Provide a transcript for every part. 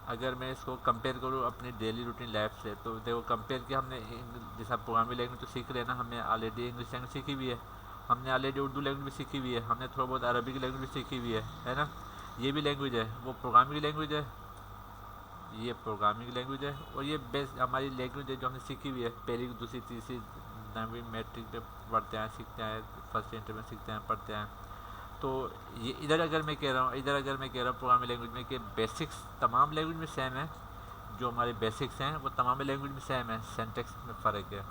अगर मैं इसको कंपेयर करूँ अपनी डेली रूटीन लाइफ से, तो देखो कंपेयर किया हमने जैसा प्रोग्रामिंग लैंग्वेज तो सीख रहे हैं ना, हमने ऑलरेडी इंग्लिश लैंग्वेज सीखी हुई है, हमने ऑलरेडी उर्दू लैंग्वेज भी सीखी हुई है, हमने थोड़ा बहुत अरबिक लैंग्वेज भी सीखी हुई है ना। ये भी लैंग्वेज है, वो प्रोग्रामिंग लैंग्वेज है, ये प्रोग्रामिंग लैंग्वेज है, और ये बेस्ट हमारी लैंग्वेज है जो हमने सीखी हुई है, पहली दूसरी तीसरी नवीं मैट्रिक पे पढ़ते हैं, सीखते हैं, फर्स्ट इंटर में सीखते हैं, पढ़ते हैं। तो ये इधर अगर मैं कह रहा हूँ, प्रोग्रामिंग लैंग्वेज में कि बेसिक्स तमाम लैंग्वेज में सेम है, जो हमारे बेसिक्स हैं वो तमाम लैंग्वेज में सेम है, सेंटेक्स में फ़र्क है।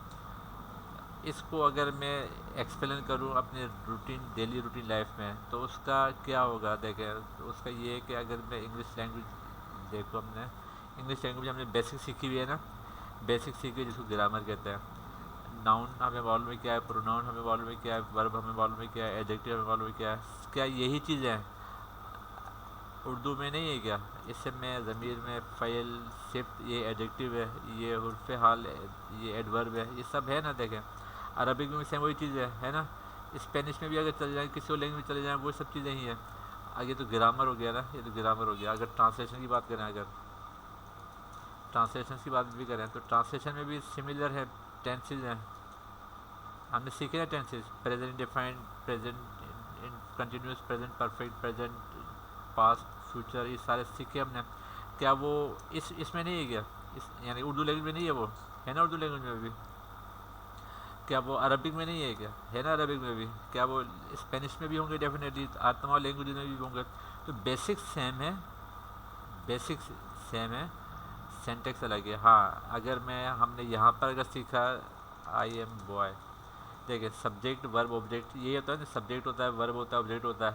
इसको अगर मैं एक्सप्लेन करूँ अपने रूटीन डेली रूटीन लाइफ में, तो उसका क्या होगा देखें, तो उसका ये है कि अगर मैं इंग्लिश लैंग्वेज देखो, हमने इंग्लिश लैंग्वेज हमने बेसिक सीखी हुई है ना, बेसिक सीखी है जिसको ग्रामर कहते हैं। नाउन हमें मालूम है क्या है, प्रोनाउन हमें मालूम है क्या है, वर्ब हमें मालूम है क्या है, एडजेक्टिव हमें मालूम है क्या है, क्या यही चीज़ें हैं उर्दू में नहीं है क्या? इसम में, ज़मीर में, फ़ैल, सिफ्त, ये एडजेक्टिव है, ये हुर्फ़ हाल, ये एडवर्ब है, ये सब है ना। देखें अरबिक में सेम वही चीज़ है ना। स्पेनिश में भी अगर चले जाएँ, किसी और लैंग्वेज में चले जाएँ, वो सब चीज़ें ही हैं। आगे तो ग्रामर हो गया ना, ये तो ग्रामर हो गया। अगर ट्रांसलेशन की बात करें, अगर ट्रांसलेशन की बात भी करें, तो ट्रांसलेशन में भी सिमिलर है, टेंसेज हैं, हमने सीखे ना tenses, present indefinite, present continuous, present perfect, present past, future, ये सारे सीखे हमने। क्या वो इसमें नहीं है क्या, इस यानी उर्दू लैंग्वेज में नहीं है वो, है ना उर्दू लैंग्वेज में भी? क्या वो अरबिक में नहीं है क्या, है ना अरबिक में भी? क्या वो स्पेनिश में भी होंगे? डेफिनेटली तमाम लैंग्वेज में भी होंगे। तो बेसिक सेम है, बेसिक सेम है, सेंटेक्स अलग है। हाँ, अगर मैं हमने यहाँ पर अगर सीखा आई एम बॉय, देखिए सब्जेक्ट वर्ब ऑब्जेक्ट ये होता है ना, सब्जेक्ट होता है, वर्ब होता है, ऑब्जेक्ट होता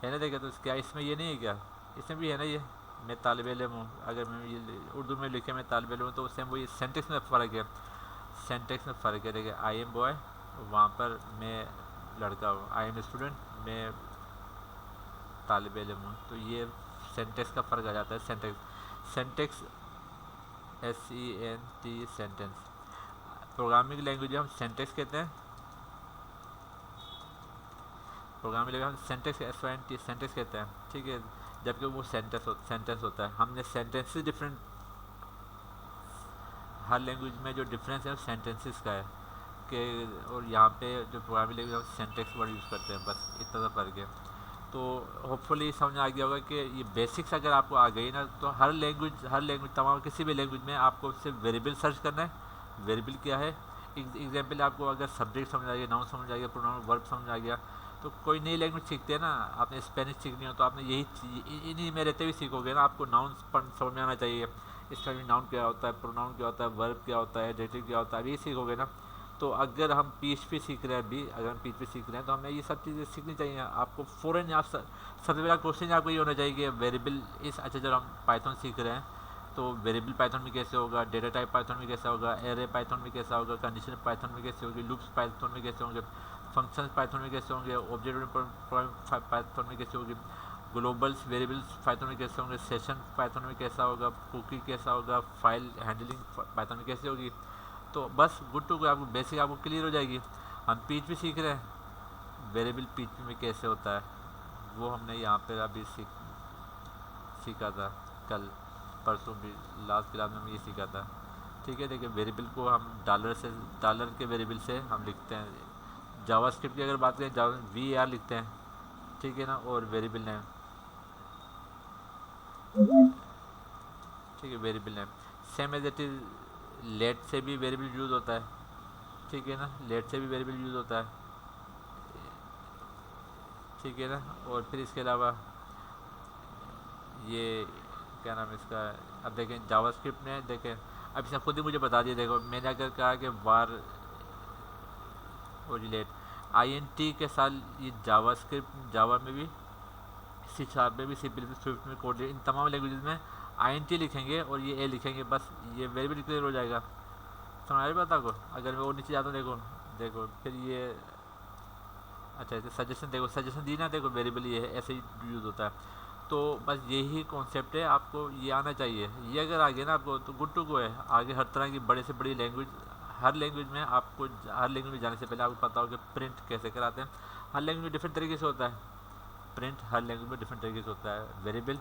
है ना। देखिए तो क्या इसमें ये नहीं है क्या, इसमें भी है ना ये, मैं तालिब इल्म हूँ, अगर मैं ये उर्दू में लिखे मैं तालिब इल्म हूँ, तो उससे वही सेंटेक्स में फ़र्क है, सेंटेक्स में फ़र्क है। देखिए आई एम बॉय, वहाँ पर मैं लड़का हूँ, आई एम स्टूडेंट, मैं तालिब इल्म हूँ, तो ये सेंटेक्स का फ़र्क आ जाता है। सेंटेक्स, सेंटेक्स SENT, सेंटेंस। प्रोग्रामिंग लैंग्वेज हम सेंटेक्स कहते हैं, प्रोग्रामिंग लैंग्वेज हम सेंटेक्स SONT सेंटेक्स कहते हैं, ठीक है। जबकि वो सेंटेंस होता है। हमने सेंटेंसेस डिफरेंट, हर लैंग्वेज में जो डिफरेंस है वो सेंटेंसेस का है कि, और यहाँ पे जो प्रोग्रामिंग लैंग्वेज हम सेंटेक्स वर्ड यूज़ करते हैं, बस इतना सा फ़र्क है। तो होपफुली समझ आ गया होगा कि ये बेसिक्स अगर आपको आ गई ना, तो हर लैंग्वेज तमाम किसी भी लैंग्वेज में आपको सिर्फ वेरिएबल सर्च करना है। वेरिएबल क्या है, एग्जाम्पल आपको अगर सब्जेक्ट समझ आ गया, नाउन समझ आ गया, प्रोनाउन वर्ब समझ आ गया, तो कोई नई लैंग्वेज सीखते हैं ना, आपने स्पेनिश सीखनी हो तो आपने इन्हीं में रहते हुए सीखोगे ना, आपको नाउन समझ में आना चाहिए, इसका भी नाउन क्या होता है, प्रोनाउन क्या होता है, वर्ब क्या होता है, एडजेक्टिव क्या होता है, ये सीखोगे ना। तो अगर हम PHP सीख रहे हैं अभी, अगर हम PHP सीख रहे हैं, तो हमें ये सब चीज़ें सीखनी चाहिए आपको फ़ौरन। आप सबसे पहला क्वेश्चन आपको ये होना चाहिए कि वेरिएबल इस, अच्छा जब हम पाइथन सीख रहे हैं, तो वेरिएबल पाइथन में कैसे होगा, डेटा टाइप पाइथन में कैसा होगा, एरे पाइथन में कैसा होगा, कंडीशन पाइथन में कैसे होगी, लूप्स पाइथन में कैसे होंगे, फंक्शंस पाइथन में कैसे होंगे, ऑब्जेक्ट पाइथन में कैसे होगी, ग्लोबल्स वेरिएबल्स पाइथन में कैसे होंगे, सेशन पाइथन में कैसा होगा, कुकी कैसा होगा, फाइल हैंडलिंग पाइथन में कैसे होगी। तो बस गुड टू गो, आपको बेसिक आपको क्लियर हो जाएगी। हम PHP सीख रहे हैं, वेरिएबल PHP में कैसे होता है वो हमने यहाँ पर अभी सीखा था, कल परसों भी लास्ट क्लास में ये सीखा था, ठीक है। देखिए वेरिएबल को हम डॉलर के वेरिएबल से हम लिखते हैं। जावास्क्रिप्ट की अगर बात करें, जावा VAR लिखते हैं, ठीक है ना, और वेरिएबल नेम, ठीक है, variable name same as it is. Let say भी वेरिएबल यूज़ होता है, ठीक है ना, लेट से भी वेरिएबल यूज़ होता है, ठीक है ना। और फिर इसके अलावा ये क्या नाम है इसका, अब देखें जावास्क्रिप्ट में, देखें अब इसने खुद ही मुझे बता दिया, देखो मैंने अगर कहा कि वार और रिलेट INT के साथ, ये जावास्क्रिप्ट, जावा में भी, C# में भी, C++, स्विफ्ट में, कोड, इन तमाम लैंग्वेजेस में INT लिखेंगे और ये A लिखेंगे, बस ये वेरिएबल क्लियर हो जाएगा। समझ आ रही बात आपको? अगर मैं और नीचे जाता हूँ, देखो देखो फिर ये, अच्छा ऐसे सजेशन, देखो सजेशन दी ना, देखो वेरिएबल ये है, ऐसे ही यूज़ होता है। तो बस यही कॉन्सेप्ट है, आपको ये आना चाहिए। ये अगर आ गया ना आपको, तो गुड टू गो है। आगे हर तरह की बड़े से बड़ी लैंग्वेज, हर लैंग्वेज में आपको, हर लैंग्वेज में जाने से पहले आपको पता हो कि प्रिंट कैसे कराते हैं। हर लैंग्वेज में डिफरेंट तरीके से होता है प्रिंट, हर लैंग्वेज में डिफरेंट तरीके से होता है। वेरिएबल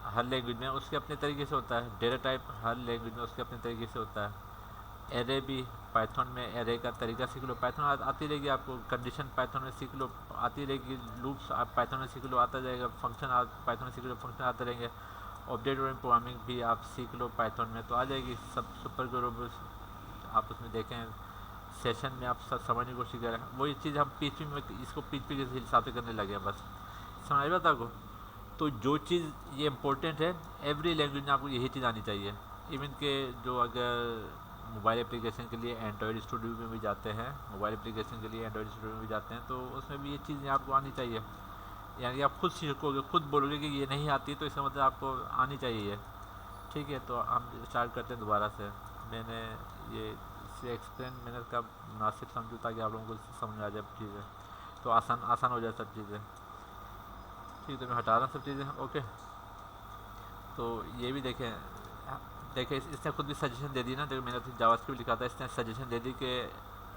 हर लैंग्वेज में उसके अपने तरीके से होता है, डेटा टाइप हर लैंग्वेज में उसके अपने तरीके से होता है। एरे भी पाइथन में एरे का तरीका सीख लो, पाइथन आती रहेगी आपको, कंडीशन पाइथन में सीख लो आती रहेगी, लूप्स आप पाइथन में सीख लो आता जाएगा, फंक्शन आप पाइथन में सीख लो फंक्शन आते रहेंगे। ऑब्जेक्ट ओरिएंटेड प्रोग्रामिंग भी आप सीख लो पाइथन में तो आ जाएगी सब सुपर ग्लोबल। आप उसमें देखें सेशन में आप सब समझने की कोशिश करें, वही चीज़ हम पीएचपी में इसको पीएचपी के हिसाब से करने लगे हैं बस। समझ में आता को? तो जो चीज़ ये इम्पोर्टेंट है, एवरी लैंग्वेज में आपको यही चीज़ आनी चाहिए। इवन के जो अगर मोबाइल एप्लीकेशन के लिए एंड्रॉयड स्टूडियो में भी जाते हैं, मोबाइल एप्लीकेशन के लिए एंड्रॉयड स्टूडियो में भी जाते हैं, तो उसमें भी ये चीज़ें आपको आनी चाहिए। यानी कि आप खुद सीखोगे, खुद बोलोगे कि ये नहीं आती, तो इसका मतलब आपको आनी चाहिए ये। ठीक है, तो हम स्टार्ट करते हैं दोबारा से। मैंने ये इसे एक्सप्लेन मैंने का मुनासिब समझूँ ताकि आप लोगों को समझ आ जाए चीज़ें, तो आसान आसान हो जाए सब चीज़ें। ठीक है, तो मैं हटा रहा हूँ सब चीज़ें। ओके, तो ये भी देखें, देखें इसने खुद भी सजेशन दे दी ना, देखो मैंने जावास्क्रिप्ट लिखा था, इसने सजेशन दे दी कि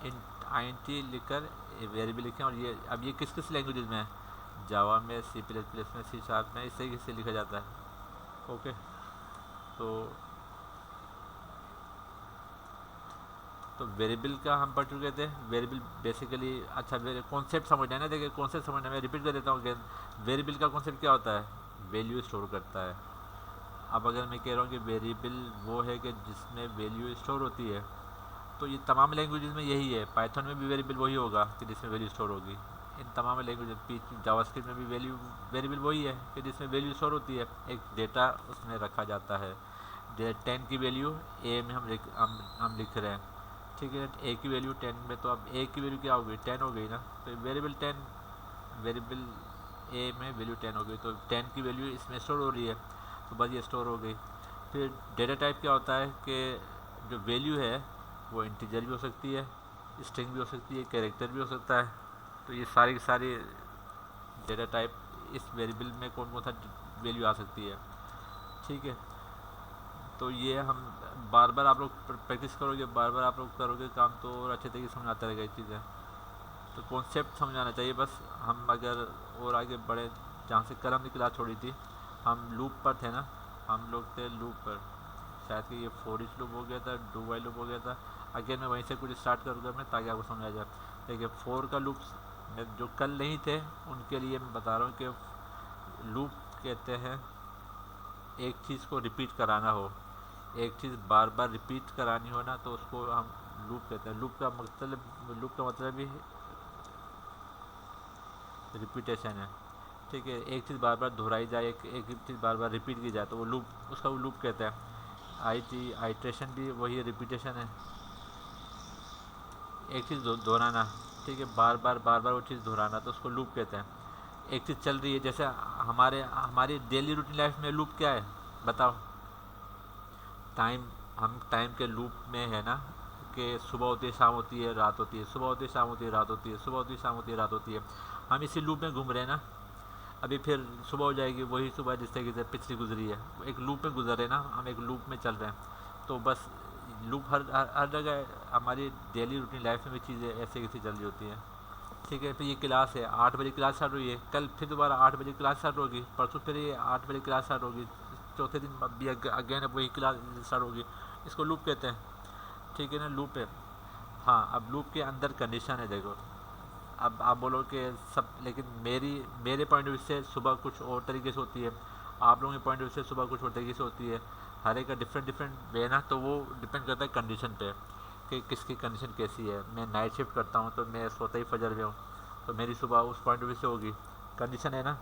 int लिखकर वेरिएबल लिखें। और ये अब ये किस किस लैंग्वेज में है, जावा में, सी प्लस प्लस में, सी शार्प में, इस तरीके से लिखा जाता है। ओके, तो वेरिएबल का हम पढ़ चुके थे। वेरिएबल बेसिकली, अच्छा कॉन्सेप्ट समझना है ना, देखिए कॉन्सेप्ट समझना, मैं रिपीट कर देता हूँ अगेन। वेरिएबल का कॉन्सेप्ट क्या होता है, वैल्यू स्टोर करता है। अब अगर मैं कह रहा हूँ कि वेरिएबल वो है कि जिसमें वैल्यू स्टोर होती है, तो ये तमाम लैंग्वेजेस में यही है। पाइथन में भी वेरिएबल वही होगा कि जिसमें वैल्यू स्टोर होगी। इन तमाम लैंग्वेज, जावास्क्रिप्ट में भी वेरिएबल वही है कि जिसमें वैल्यू स्टोर होती है, एक डेटा उसमें रखा जाता है। 10 की वैल्यू ए में हम लिख रहे हैं, ठीक है। ए की वैल्यू 10 में, तो अब ए की वैल्यू क्या हो गई, 10 हो गई ना, तो वेरिएबल 10, वेरिएबल ए में वैल्यू 10 हो गई, तो 10 की वैल्यू इसमें स्टोर हो रही है, तो बस ये स्टोर हो गई। फिर डेटा टाइप क्या होता है कि जो वैल्यू है वो इंटीजर भी हो सकती है, स्ट्रिंग भी हो सकती है, कैरेक्टर भी हो सकता है। तो ये सारी की सारी डेटा टाइप इस वेरिएबल में कौन कौन सा वैल्यू आ सकती है, ठीक है। तो ये हम बार बार आप लोग प्रैक्टिस करोगे, बार बार आप लोग करोगे काम, तो और अच्छे तरीके से समझ आता रहेगा ये चीज़ें। तो कॉन्सेप्ट समझ आना चाहिए बस। हम अगर और आगे बढ़े, जहाँ से कल हमने क्लास छोड़ी थी, हम लूप पर थे ना, हम लोग थे लूप पर, शायद कि ये फॉर ईच लूप हो गया था, डू वाइल लूप हो गया था। अगेन मैं वहीं से कुछ स्टार्ट करूँगा मैं, ताकि आपको समझ आ जाए। देखिए फोर का लूप जो कल नहीं थे उनके लिए मैं बता रहा हूँ कि लूप कहते हैं एक चीज़ को रिपीट कराना हो, एक चीज़ बार बार रिपीट करानी हो ना, तो उसको हम लूप कहते हैं। लूप का मतलब ही रिपीटेशन है, ठीक है। एक चीज़ बार बार दोहराई जाए, एक चीज़ बार बार रिपीट की जाए, तो वो लूप, उसका वो लूप कहते हैं। आइट्रेशन भी वही रिपीटेशन है, एक चीज़ दोहराना, ठीक है, बार बार वो चीज़ दोहराना, तो उसको लूप कहते हैं। एक चीज़ चल रही है, जैसे हमारी डेली रूटीन लाइफ में लूप क्या है बताओ, टाइम। हम टाइम के लूप में है ना, कि सुबह होती है, शाम होती है, रात होती है, सुबह होती है, शाम होती है, रात होती है, सुबह होती है, शाम होती है, रात होती है। हम इसी लूप में घूम रहे हैं ना। अभी फिर सुबह हो जाएगी, वही सुबह जिस तरीके से पिछली गुजरी है, एक लूप में गुजर रहे हैं ना, हम एक लूप में चल रहे हैं। तो बस लूप हर जगह हमारी डेली रूटीन लाइफ में भी चीज़ें ऐसे कैसी चल रही होती हैं, ठीक है। फिर ये क्लास है, 8 बजे क्लास स्टार्ट हुई है, कल फिर दोबारा 8 बजे क्लास स्टार्ट होगी, परसों फिर ये 8 बजे क्लास स्टार्ट होगी, चौथे दिन अभी अगेन वही क्लास स्टार्ट होगी। इसको लूप कहते हैं, ठीक है ना, लूप है। हाँ, अब लूप के अंदर कंडीशन है, देखो। अब आप बोलो कि सब, लेकिन मेरे पॉइंट ऑफ व्यू से सुबह कुछ और तरीके से होती है, आप लोगों के पॉइंट ऑफ व्यू से सुबह कुछ और तरीके से होती है। हर एक का डिफरेंट वे ना, तो वो डिपेंड करता है कंडीशन पे कि किसकी कंडीशन कैसी है। मैं नाइट शिफ्ट करता हूँ, तो मैं सोता ही फजर में हूँ, तो मेरी सुबह उस पॉइंट ऑफ व्यू से होगी। कंडीशन है ना,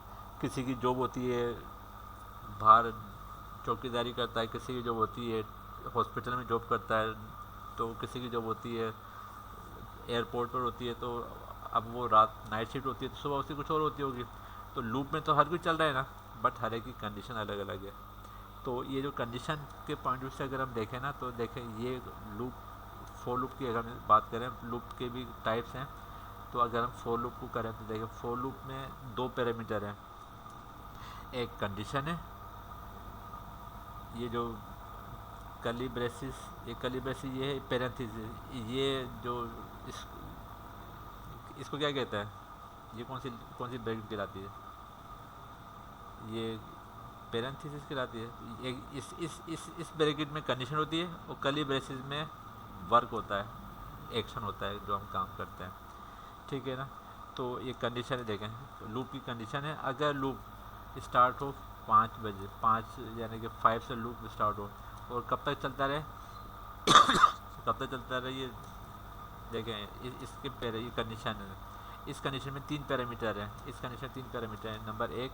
किसी की जॉब होती है बाहर चौकीदारी करता है, किसी की जॉब होती है हॉस्पिटल में जॉब करता है, तो किसी की जॉब होती है एयरपोर्ट पर होती है, तो अब वो रात नाइट शिफ्ट होती है, तो सुबह उसकी कुछ और होती होगी। तो लूप में तो हर कुछ चल रहा है ना, बट हर एक की कंडीशन अलग अलग है। तो ये जो कंडीशन के पॉइंट ऑफ व्यू से अगर हम देखें ना, तो देखें ये लूप, फोर लूप की अगर हम बात करें, लूप के भी टाइप्स हैं। तो अगर हम फोर लूप को करें, तो देखें फोर लूप में दो पैरामीटर हैं, एक कंडीशन है, ये जो कर्ली ब्रेसिस, ये है पैरेंथेसिस, ये जो इस इसको क्या कहता है, ये कौन सी ब्रैकेट कहलाती है, ये पैरेंथेसिस कहलाती है। एक इस ब्रैकेट में कंडीशन होती है और कर्ली ब्रेसेस में वर्क होता है, एक्शन होता है जो हम काम करते हैं, ठीक है ना। तो ये कंडीशन है, देखें लूप की कंडीशन है, अगर लूप स्टार्ट हो 5 बजे, 5 यानी कि 5 से लूप स्टार्ट हो और कब तक चलता रहे कब तक चलता रहे, ये देखें इसके पैर ये कंडीशन है। इस कंडीशन में 3 पैरामीटर हैं, इस कंडीशन 3 पैरामीटर हैं। नंबर 1,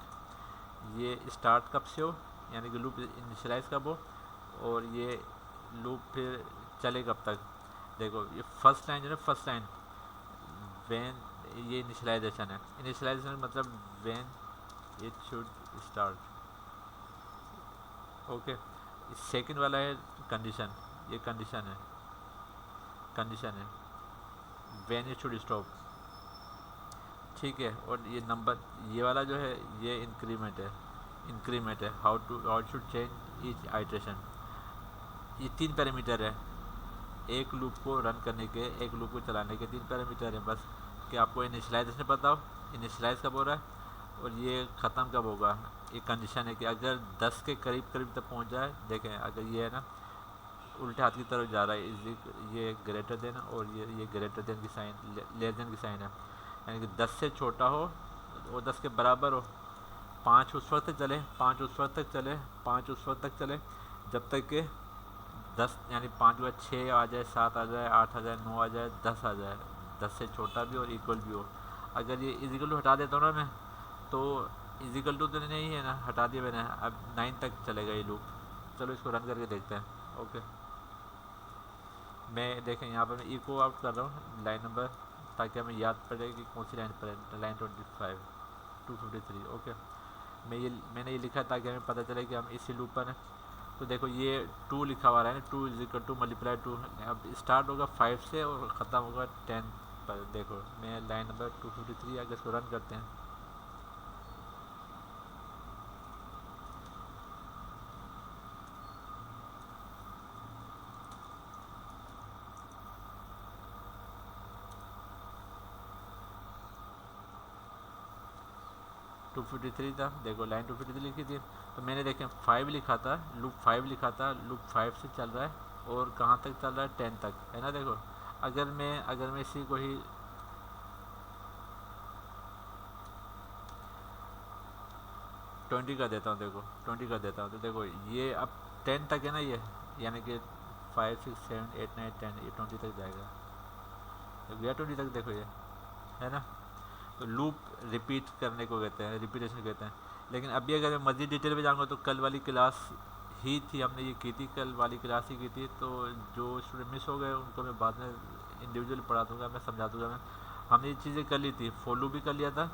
ये स्टार्ट कब से हो, यानी कि लूप इनिशियलाइज कब हो, और ये लूप फिर चले कब तक। देखो ये फर्स्ट लाइन जो है, फर्स्ट लाइन व्हेन, ये इनिशियलाइजेशन है। इनिशियलाइजेशन मतलब when it should start, okay. Second वाला है कंडीशन, ये कंडीशन है व्हेन इट शुड स्टॉप, ठीक है। और ये नंबर, ये वाला जो है ये इंक्रीमेंट है, how should change each iteration. ये 3 पैरामीटर है, एक लूप को रन करने के, एक लूप को चलाने के 3 पैरामीटर हैं बस। कि आपको इनिशियलाइजेशन पता हो, इनिशियलाइज कब हो रहा है और ये ख़त्म कब होगा। ये कंडीशन है कि अगर 10 के करीब तक पहुंच जाए, देखें अगर ये है ना उल्टे हाथ की तरफ जा रहा है, ये ग्रेटर देन और ये ग्रेटर देन की साइन, लेस देन की साइन है, यानी कि 10 से छोटा हो और 10 के बराबर हो। 5 उस वक्त तक चले, 5 उस वक्त तक चले, 5 उस वक्त तक चले जब तक कि 10 यानी 5 के बाद 6 आ जाए, 7 आ जाए, 8 आ जाए, 9 आ जाए, 10 आ जाए, 10 से छोटा भी और इक्वल भी हो। अगर ये इजिकल टू हटा देता हूँ ना मैं, तो इजिकल टू तो नहीं है ना, हटा दिया मैंने, अब 9 तक चलेगा ये लूप। चलो इसको रन करके देखते हैं, ओके। मैं देखें यहाँ पर मैं इको आउट कर रहा हूँ लाइन नंबर, ताकि हमें याद पड़े कि कौन सी लाइन पर है, लाइन 253, ओके। मैंने ये लिखा ताकि हमें पता चले कि हम इसी लूप पर हैं। तो देखो ये 2 लिखा हुआ है ना, 2 = 2 × 2। अब स्टार्ट होगा 5 से और ख़त्म होगा 10 पर। देखो मैं लाइन नंबर 253, अगर इसको रन करते हैं, टू 253 था, देखो लाइन 253 लिखी थी। तो मैंने देखें 5 लिखा था, लूप 5 लिखा था, लूप 5 से चल रहा है और कहाँ तक चल रहा है, 10 तक, है ना। देखो अगर मैं इसी को ही 20 कर देता हूँ, देखो 20 कर देता हूँ, तो देखो ये अब 10 तक है ना, ये यानी कि 5 6 7 8 9 10, ये 20 तक जाएगा, गया 20 तक, देखो ये है ना। तो लूप रिपीट करने को कहते हैं, रिपीटेशन कहते हैं। लेकिन अभी अगर मैं मज़ीद डिटेल में जाऊँगा तो कल वाली क्लास ही थी, हमने ये की थी, कल वाली क्लास ही की थी। तो जो स्टूडेंट मिस हो गए उनको मैं बाद में इंडिविजुअली पढ़ा दूँगा, मैं समझा दूँगा। हमने ये चीज़ें कर ली थी, फॉर लूप भी कर लिया था,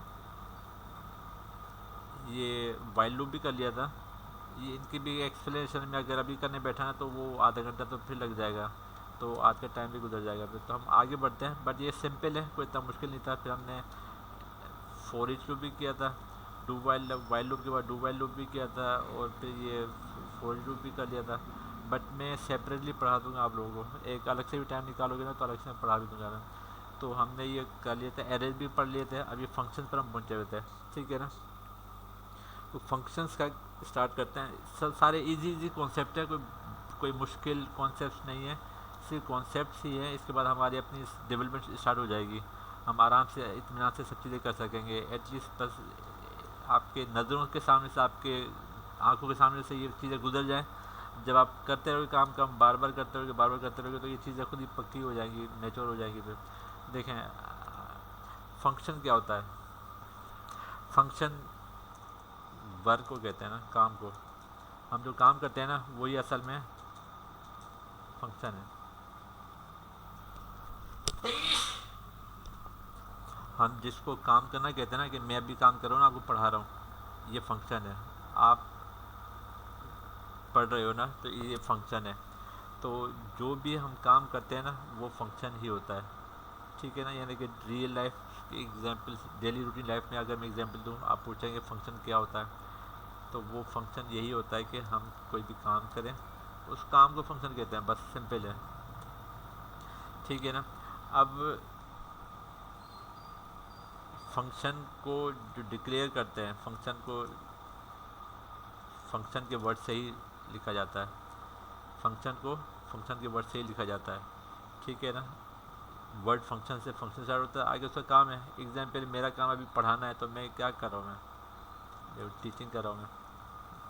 ये वाइल लूप भी कर लिया था। ये इनकी भी एक्सप्लेनेशन में अगर अभी करने बैठा ना तो वो आधा घंटा तो फिर लग जाएगा, तो आज का टाइम भी गुजर जाएगा फिर। तो हम आगे बढ़ते हैं, बट ये सिंपल है, कोई इतना मुश्किल नहीं था। फिर हमने फॉर ईच लूप भी किया था, वाइल लूप के बाद डू वाइल लूप भी किया था, और फिर ये फॉर ईच लूप भी कर लिया था। बट मैं सेपरेटली पढ़ा दूंगा आप लोगों को, एक अलग से भी टाइम निकालोगे ना तो अलग से मैं पढ़ा भी दूंगा मैं। तो हमने ये कर लिए थे, एरेज भी पढ़ लिए थे, अभी फंक्शन पर हम पहुँचे हुए थे, ठीक है ना। तो फंक्शंस का स्टार्ट करते हैं। सारे इजी कॉन्सेप्ट है, कोई मुश्किल कॉन्सेप्ट नहीं है, सिर्फ कॉन्सेप्ट ही है। इसके बाद हमारी अपनी डेवलपमेंट स्टार्ट हो जाएगी, हम आराम से इत्मीनान से सब चीज़ें कर सकेंगे। एटलीस्ट बस आपके नज़रों के सामने से, आपके आंखों के सामने से ये चीज़ें गुजर जाएं। जब आप करते रहोगे काम बार बार करते रहोगे तो ये चीज़ें खुद ही पक्की हो जाएंगी, नेचुरल हो जाएंगी। फिर देखें फंक्शन क्या होता है। फंक्शन वर्क को कहते हैं ना, काम को, हम जो काम करते हैं ना वही असल में फंक्शन है। हम जिसको काम करना कहते हैं ना, कि मैं अभी काम कर रहा हूँ ना, आपको पढ़ा रहा हूँ, ये फंक्शन है। आप पढ़ रहे हो ना तो ये फंक्शन है। तो जो भी हम काम करते हैं ना वो फंक्शन ही होता है, ठीक है ना। यानी कि रियल लाइफ के एग्जाम्पल, डेली रूटीन लाइफ में अगर मैं एग्जाम्पल दूँ, आप पूछेंगे फंक्शन क्या होता है, तो वो फंक्शन यही होता है कि हम कोई भी काम करें, उस काम को फंक्शन कहते हैं, बस सिंपल है, ठीक है ना। अब फंक्शन को जो डिक्लेयर करते हैं, फंक्शन को फंक्शन के वर्ड से ही लिखा जाता है, फंक्शन को फंक्शन के वर्ड से ही लिखा जाता है, ठीक है ना। वर्ड फंक्शन से फंक्शन स्टार्ट होता है, आगे उसका काम है। एग्जाम्पल मेरा काम अभी पढ़ाना है, तो मैं क्या कर रहा हूँ, मैं देखो टीचिंग कर रहा हूँ, मैं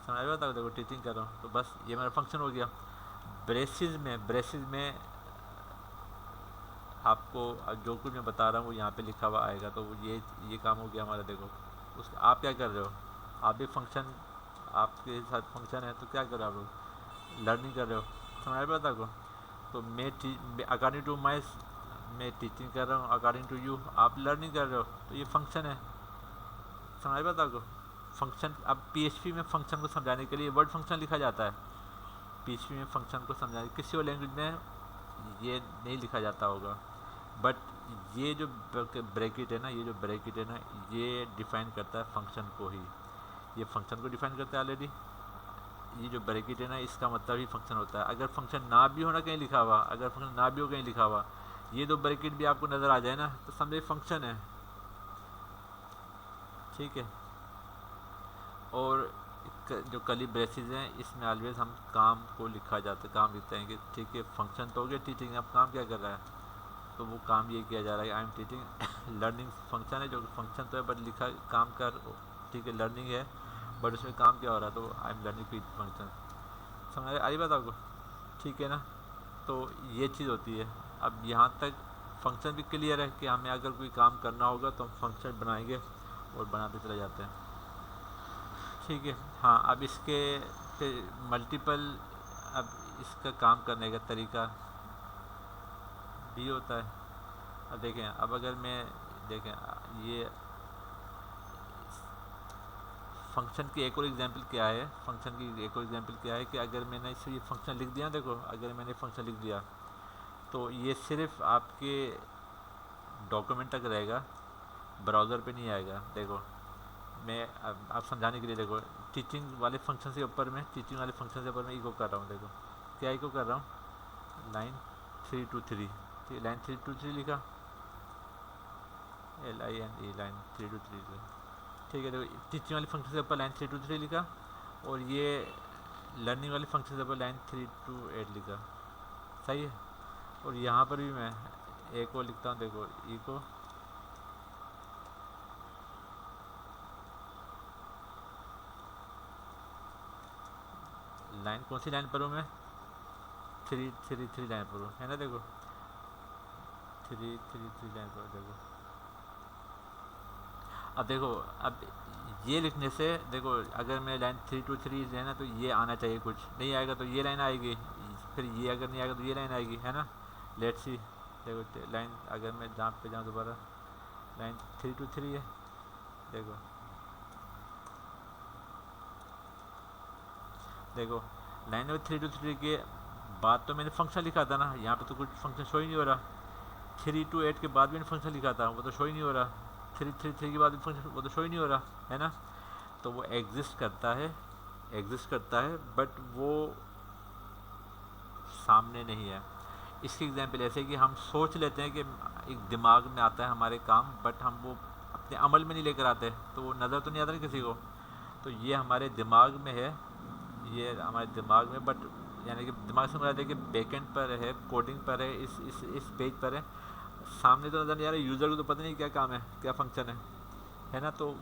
समझ रहा था, देखो टीचिंग कर रहा हूँ, तो बस ये मेरा फंक्शन हो गया। ब्रेसिस में आपको जो कुछ मैं बता रहा हूँ वो यहाँ पे लिखा हुआ आएगा, तो ये काम हो गया हमारा। देखो उस आप क्या कर रहे हो, आप भी फंक्शन, आपके साथ फंक्शन है, तो क्या कर रहे हो आप लोग, लर्निंग कर रहे हो, समझ रहे हो को। तो मैं अकॉर्डिंग टू माई, मैं टीचिंग कर रहा हूँ, अकॉर्डिंग टू यू आप लर्निंग कर रहे हो, तो ये फंक्शन है, समझ रहे हो को। फंक्शन, अब PHP में फंक्शन को समझाने के लिए वर्ड फंक्शन लिखा जाता है, PHP में फंक्शन को समझाने, किसी और लैंग्वेज में ये नहीं लिखा जाता होगा, बट ये जो ब्रैकेट है ना, ये जो ब्रैकेट है ना, ये डिफाइन करता है फंक्शन को ही, ये फंक्शन को डिफाइन करता है ऑलरेडी। ये जो ब्रैकेट है ना, इसका मतलब ही फंक्शन होता है। अगर फंक्शन ना भी होना कहीं लिखा हुआ, अगर फंक्शन ना भी हो कहीं लिखा हुआ, ये दो ब्रैकेट भी आपको नज़र आ जाए ना, तो समझे फंक्शन है, ठीक है। और जो कर्ली ब्रेसेस हैं, इसमें ऑलवेज हम काम को लिखा जाता है, काम लिखते हैं कि ठीक है फंक्शन तो हो गया टीचिंग, अब काम क्या कर रहा है, तो वो काम ये किया जा रहा है, I am teaching. Learning function है, जो फंक्शन तो है बट लिखा काम कर, ठीक है लर्निंग है, बट उसमें काम क्या हो रहा है, तो आई एम लर्निंग फंक्शन, समझ आई बात आपको, ठीक है ना। तो ये चीज़ होती है। अब यहाँ तक फंक्शन भी क्लियर है कि हमें अगर कोई काम करना होगा तो हम फंक्शन बनाएंगे और बनाते चले जाते हैं, ठीक है। हाँ, अब इसके फिर मल्टीपल, अब इसका काम करने का तरीका भी होता है। अब देखें, अब अगर मैं देखें ये फंक्शन की एक और एग्जांपल क्या है, फंक्शन की एक और एग्जांपल क्या है कि अगर मैंने इसे ये फंक्शन लिख दिया, देखो अगर मैंने फंक्शन लिख दिया तो ये सिर्फ आपके डॉक्यूमेंट तक रहेगा, ब्राउज़र पे नहीं आएगा। देखो मैं अब आप समझाने के लिए, देखो टीचिंग वाले फंक्शन से ऊपर में, टीचिंग वाले फंक्शन से ऊपर मैं इको कर रहा हूँ, देखो क्या इको कर रहा हूँ, लाइन 323, ठीक, लाइन 323 लिखा, LINE लाइन 323, ठीक है। देखो टीचिंग वाले फंक्शन से ऊपर लाइन 323 लिखा, और ये लर्निंग वाले फंक्शन से ऊपर लाइन 328 लिखा, सही है। और यहाँ पर भी मैं एक और लिखता हूँ, देखो इको लाइन, कौन सी लाइन पर हूँ मैं, 333 लाइन पर हूँ, है ना। देखो 333 लाइन पर, देखो अब देखो, अब ये लिखने से देखो अगर मैं लाइन 323 है ना, तो ये आना चाहिए, कुछ नहीं आएगा तो ये लाइन आएगी, फिर ये अगर नहीं आएगा तो ये लाइन आएगी, है ना। लेट्स सी, देखो लाइन अगर मैं जहाँ पे जाऊँ दोबारा, लाइन 323 है, देखो देखो लाइन नंबर 323 के बाद तो मैंने फंक्शन लिखा था ना, यहाँ पे तो कुछ फंक्शन शो ही नहीं हो रहा। 328 के बाद मैंने फंक्शन लिखा था, वो तो शो ही नहीं हो रहा। 333 के बाद भी फंक्शन, वो तो शो ही नहीं हो रहा, है ना। तो वो एग्जिस्ट करता है बट वो सामने नहीं है। इसकी एग्जांपल ऐसे कि हम सोच लेते हैं कि एक दिमाग में आता है हमारे काम, बट हम वो अपने अमल में नहीं लेकर आते, तो वो नज़र तो नहीं आता किसी को। तो ये हमारे दिमाग में है, ये हमारे दिमाग में, बट यानी कि दिमाग से मुराद है कि बैकेंड पर है, कोडिंग पर है, इस पेज पर है, सामने तो नज़र नहीं आ रहा, यूज़र को तो पता नहीं क्या काम है, क्या फंक्शन है ना। तो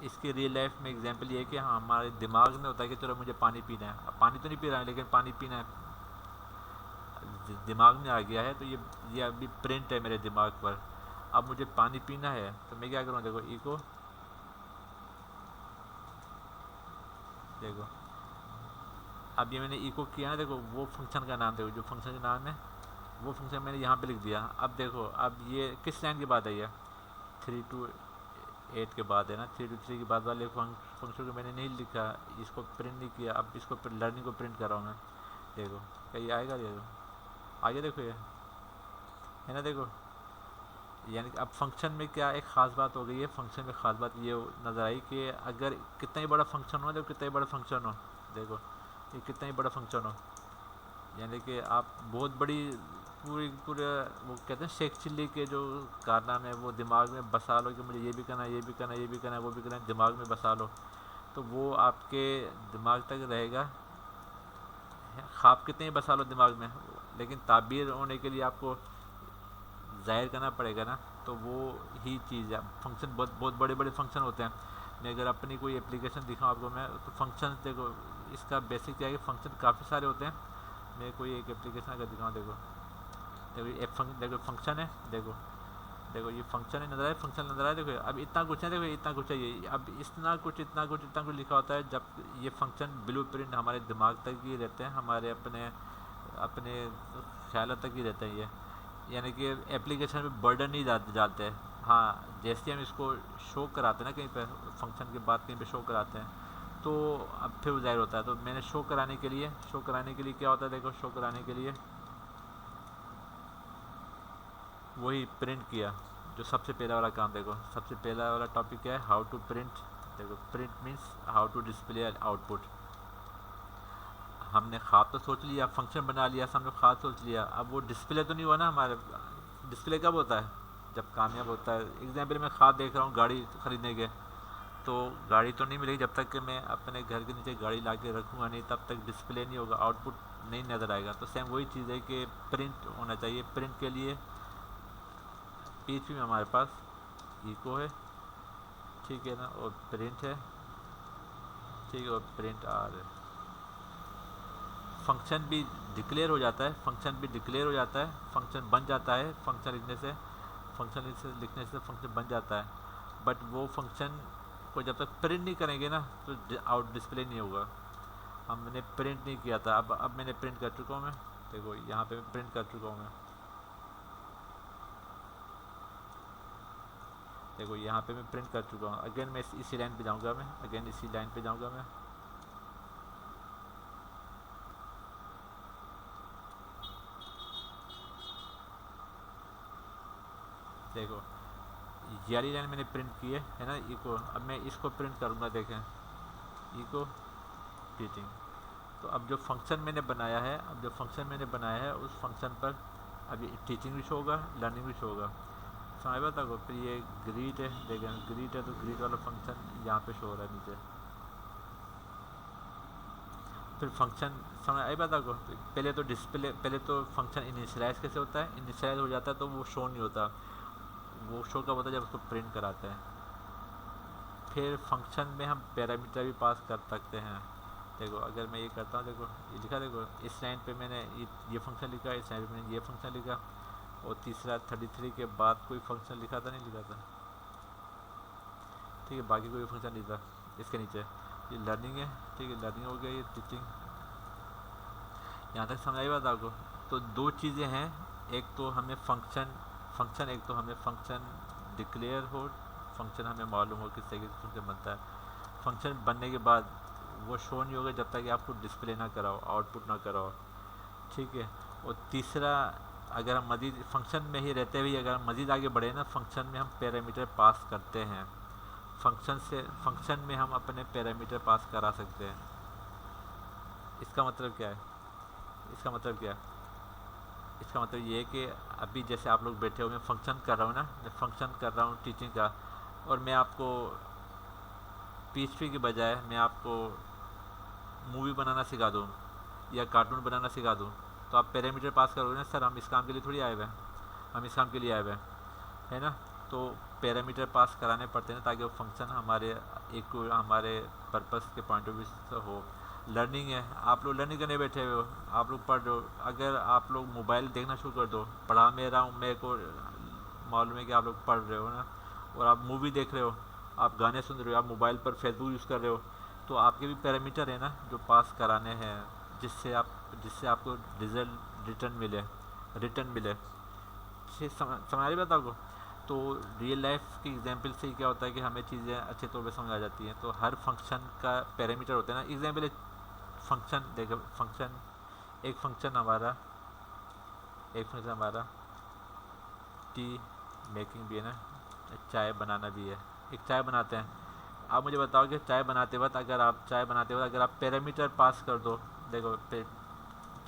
इसकी रियल लाइफ में एग्जांपल ये है कि हाँ हमारे दिमाग में होता है कि चलो मुझे पानी पीना है, अब पानी तो नहीं पी रहा है लेकिन पानी पीना है, दिमाग में आ गया है, तो ये अभी प्रिंट है मेरे दिमाग पर, अब मुझे पानी पीना है, तो मैं क्या करूँ, देखो इको, देखो अब ये मैंने इको किया ना, देखो वो फंक्शन का नाम, देखो जो फंक्शन का नाम है वो फंक्शन मैंने यहाँ पे लिख दिया। अब देखो अब ये किस लाइन के बाद है, ये 328 के बाद है ना, 323 के बाद वाले फंक्शन को मैंने नहीं लिखा, इसको प्रिंट नहीं किया, अब इसको लर्निंग को प्रिंट कर रहा हूँ मैं। देखो क्या ये आएगा, ये आगे देखो ये, है ना। देखो यानी अब फंक्शन में क्या एक ख़ास बात हो गई है, फंक्शन में ख़ास बात ये नज़र आई कि अगर कितना ही बड़ा फंक्शन हो, देखो कितना ही बड़ा फंक्शन हो, देखो ये कितना ही बड़ा फंक्शन हो, यानी कि आप बहुत बड़ी पूरे वो कहते हैं शेख चिल्ली के जो कारनामे है वो दिमाग में बसा लो कि मुझे ये भी करना है, ये भी करना है, ये भी करना है, वो भी करना है, दिमाग में बसा लो, तो वो आपके दिमाग तक रहेगा। ख्वाब कितने ही बसा लो दिमाग में, लेकिन ताबीर होने के लिए आपको ज़ाहिर करना पड़ेगा ना। तो वो ही चीज़ है। फंक्शन बहुत बहुत बड़े बड़े फंक्शन होते हैं। मैं अगर अपनी कोई एप्लीकेशन दिखाऊँ आपको, मैं तो फंक्शन देखो, इसका बेसिक क्या है कि फंक्शन काफ़ी सारे होते हैं। मैं कोई एक एप्लीकेशन अगर दिखाऊँ, देखो देखो देखो फंक्शन है, देखो देखो ये फंक्शन है, नजर आए, फंक्शन नजर आए, देखो अब इतना कुछ है, देखो इतना कुछ है, ये अब इतना कुछ इतना कुछ इतना कुछ लिखा होता है। जब ये फंक्शन ब्लूप्रिंट हमारे दिमाग तक ही रहते हैं, हमारे अपने अपने ख्याल तक ही रहते हैं ये, यानी कि एप्लीकेशन में बर्डन नहीं डालते हैं। हाँ, जैसे हम इसको शो कराते हैं ना कहीं पे, फंक्शन के बाद कहीं पे शो कराते हैं, तो अब फिर जाहिर होता है। तो मैंने शो कराने के लिए क्या होता है, देखो शो कराने के लिए वही प्रिंट किया, जो सबसे पहला वाला काम। देखो सबसे पहला वाला टॉपिक क्या है, हाउ टू प्रिंट। देखो print means how to display output. हमने ख्वाब तो सोच लिया, फंक्शन बना लिया, हमने ख्वाब सोच लिया, अब वो डिस्प्ले तो नहीं हुआ ना हमारे। डिस्प्ले कब होता है, जब कामयाब होता है। एग्जाम्पल मैं ख्वाब देख रहा हूँ गाड़ी खरीदने के, तो गाड़ी तो नहीं मिलेगी जब तक कि मैं अपने घर के नीचे गाड़ी ला के रखूँगा नहीं, तब तक डिस्प्ले नहीं होगा, आउटपुट नहीं नज़र आएगा। तो सेम वही चीज़ है कि प्रिंट होना चाहिए। प्रिंट के लिए पीछे में हमारे पास इको है, ठीक है ना, और प्रिंट है, ठीक है, और प्रिंट आर है। फंक्शन भी डिक्लेयर हो जाता है, फंक्शन बन जाता है, फंक्शन लिखने से फंक्शन बन जाता है। बट वो फंक्शन को जब तक प्रिंट नहीं करेंगे ना, तो आउट डिस्प्ले नहीं होगा। हमने प्रिंट नहीं किया था, अब मैंने प्रिंट कर चुका हूँ मैं। देखो यहाँ पे प्रिंट कर चुका हूँ मैं, देखो यहाँ पे मैं प्रिंट कर चुका हूँ। अगेन मैं इसी लाइन पे जाऊँगा, मैं अगेन इसी लाइन पे जाऊँगा मैं। देखो ये वाली लाइन मैंने प्रिंट की है ना, इको। अब मैं इसको प्रिंट करूँगा, देखें इको टीचिंग। तो अब जो फंक्शन मैंने बनाया है, उस फंक्शन पर अब ये टीचिंग भी शो होगा, लर्निंग भी शो होगा। समझ बात आपको। फिर ये ग्रीट है, देखें ग्रीट है, तो ग्रीट वाला फंक्शन यहाँ पे शो हो रहा है नीचे। फिर फंक्शन समझ आई बात आपको। पहले तो फंक्शन इनिशियलाइज कैसे होता है, इनिशियलाइज हो जाता है तो वो शो नहीं होता। वो शो कब होता है, जब उसको प्रिंट कराते हैं। फिर फंक्शन में हम पैरामीटर भी पास कर सकते हैं। देखो अगर मैं ये करता हूँ, देखो ये लिखा, देखो इस लाइन पे मैंने ये फंक्शन लिखा, इस लाइन पे मैंने ये फंक्शन लिखा, और तीसरा 33 के बाद कोई फंक्शन लिखा था, नहीं लिखा था, ठीक है, बाकी कोई फंक्शन नहीं था इसके नीचे। ये लर्निंग है, ठीक है, लर्निंग हो गया, ये टीचिंग। यहाँ तक समझ आई बात आपको। तो दो चीज़ें हैं, एक तो हमें फंक्शन डिक्लेयर हो, फंक्शन हमें मालूम हो किस तरीके से फंक्शन बनता है। फंक्शन बनने के बाद वो शो नहीं होगा जब तक कि आपको डिस्प्ले ना कराओ, आउटपुट ना कराओ, ठीक है। और तीसरा, अगर हम मज़ीद फंक्शन में ही रहते हुए अगर हम मज़ीद आगे बढ़े ना, फंक्शन में हम पैरामीटर पास करते हैं। फंक्शन में हम अपने पैरामीटर पास करा सकते हैं। इसका मतलब क्या है, इसका मतलब क्या है, इसका मतलब ये है कि अभी जैसे आप लोग बैठे हो, मैं फंक्शन कर रहा हूँ ना, मैं फंक्शन कर रहा हूँ टीचिंग का, और मैं आपको पीएचपी के बजाय मैं आपको मूवी बनाना सिखा दूँ या कार्टून बनाना सिखा दूँ, तो आप पैरामीटर पास करोगे ना, सर हम इस काम के लिए थोड़ी आए हुए हैं, हम इस काम के लिए आए हुए हैं, है ना। तो पैरामीटर पास कराने पड़ते हैं ताकि वो फंक्शन हमारे पर्पस के पॉइंट ऑफ व्यू से हो। लर्निंग है, आप लोग लर्निंग करने बैठे हुए हो, आप लोग पढ़ रहे हो, अगर आप लोग मोबाइल देखना शुरू कर दो, पढ़ा मैं रहा हूँ, मेरे को मालूम है कि आप लोग पढ़ रहे हो ना, और आप मूवी देख रहे हो, आप गाने सुन रहे हो, आप मोबाइल पर फेसबुक यूज़ कर रहे हो, तो आपके भी पैरामीटर है ना जो पास कराने हैं, जिससे आपको रिटर्न मिले। समझ रही बात आपको। तो रियल लाइफ की एग्जांपल से क्या होता है कि हमें चीज़ें अच्छे तौर पे समझ आ जाती हैं। तो हर फंक्शन का पैरामीटर होता है ना। एग्जांपल फंक्शन देखो, एक फंक्शन हमारा टी मेकिंग भी है ना, चाय बनाना भी है। एक चाय बनाते हैं, आप मुझे बताओ कि चाय बनाते वक्त अगर आप पैरामीटर पास कर दो, देखो